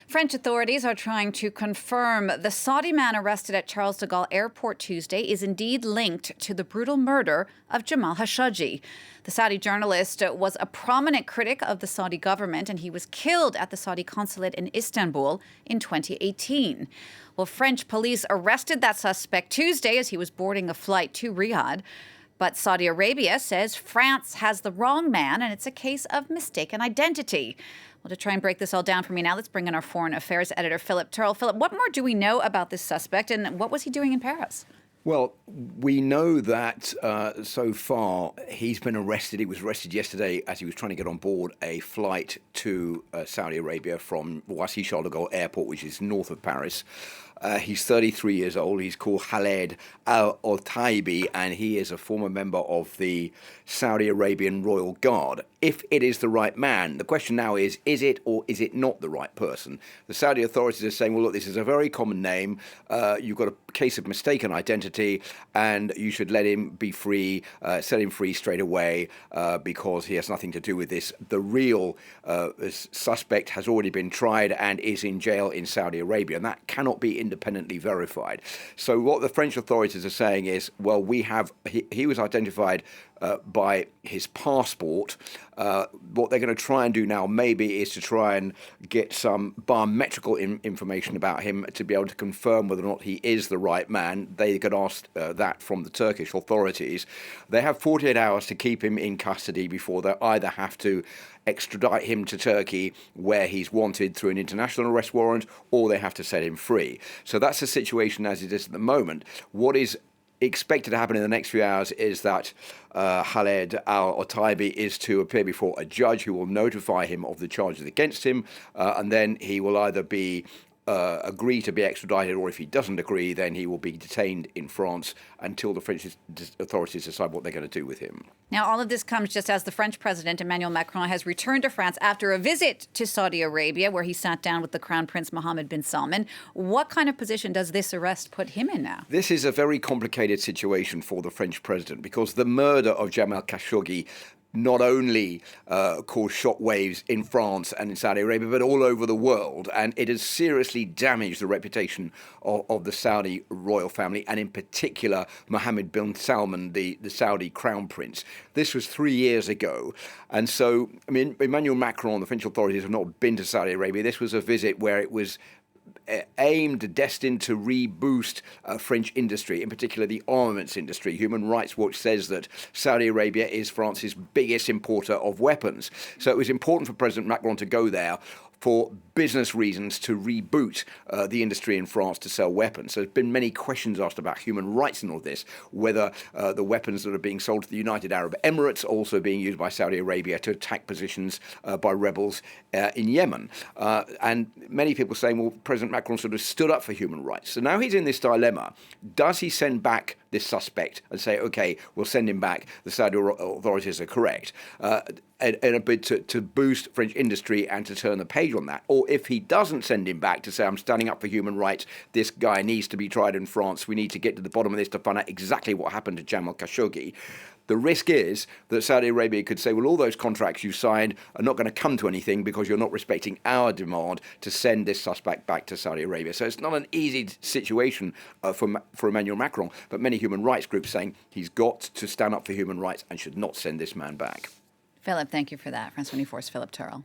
French authorities are trying to confirm the Saudi man arrested at Charles de Gaulle Airport Tuesday is indeed linked to the brutal murder of Jamal Khashoggi. The Saudi journalist was a prominent critic of the Saudi government, and he was killed at the Saudi consulate in Istanbul in 2018. Well, French police arrested that suspect Tuesday as he was boarding a flight to Riyadh. But Saudi Arabia says France has the wrong man, and it's a case of mistaken identity. Well, to try and break this all down for me now, let's bring in our foreign affairs editor, Philip Turle. Philip, what more do we know about this suspect, and what was he doing in Paris? Well, we know that so far he's been arrested. He was arrested yesterday as he was trying to get on board a flight to Saudi Arabia from Charles de Gaulle Airport, which is north of Paris. He's 33 years old. He's called Khaled al-Taibi, and he is a former member of the Saudi Arabian Royal Guard. If it is the right man, the question now is it or is it not the right person? The Saudi authorities are saying, well, look, this is a very common name. You've got a case of mistaken identity, and you should let him be free, set him free straight away, because he has nothing to do with this. The real suspect has already been tried and is in jail in Saudi Arabia, and that cannot be independently verified. So what the French authorities are saying is, well, he was identified by his passport. What they're going to try and do now maybe is to try and get some biometrical information about him to be able to confirm whether or not he is the right man. They could ask that from the Turkish authorities. They have 48 hours to keep him in custody before they either have to extradite him to Turkey, where he's wanted through an international arrest warrant, or they have to set him free. So that's the situation as it is at the moment. What is expected to happen in the next few hours is that Khaled al-Taibi is to appear before a judge who will notify him of the charges against him, and then he will either be agree to be extradited, or if he doesn't agree, then he will be detained in France until the French authorities decide what they're going to do with him. Now, all of this comes just as the French President Emmanuel Macron has returned to France after a visit to Saudi Arabia, where he sat down with the Crown Prince Mohammed bin Salman. What kind of position does this arrest put him in now? This is a very complicated situation for the French president, because the murder of Jamal Khashoggi not only caused shockwaves in France and in Saudi Arabia, but all over the world. And it has seriously damaged the reputation of the Saudi royal family, and in particular, Mohammed bin Salman, the Saudi crown prince. This was 3 years ago. And so, I mean, Emmanuel Macron, the French authorities have not been to Saudi Arabia. This was a visit where it was destined to reboost French industry, in particular the armaments industry. Human Rights Watch says that Saudi Arabia is France's biggest importer of weapons. So it was important for President Macron to go there for business reasons, to reboot the industry in France to sell weapons. So there's been many questions asked about human rights in all this, whether the weapons that are being sold to the United Arab Emirates are also being used by Saudi Arabia to attack positions by rebels in Yemen. And many people saying, well, President Macron sort of stood up for human rights. So now he's in this dilemma. Does he send back this suspect and say, okay, we'll send him back, the Saudi authorities are correct, in a bid to boost French industry and to turn the page on that? Or if he doesn't send him back to say, I'm standing up for human rights, this guy needs to be tried in France, we need to get to the bottom of this to find out exactly what happened to Jamal Khashoggi, the risk is that Saudi Arabia could say, well, all those contracts you signed are not going to come to anything because you're not respecting our demand to send this suspect back to Saudi Arabia. So it's not an easy situation for Emmanuel Macron, but many human rights groups saying he's got to stand up for human rights and should not send this man back. Philip, thank you for that. France 24's Philip Turle.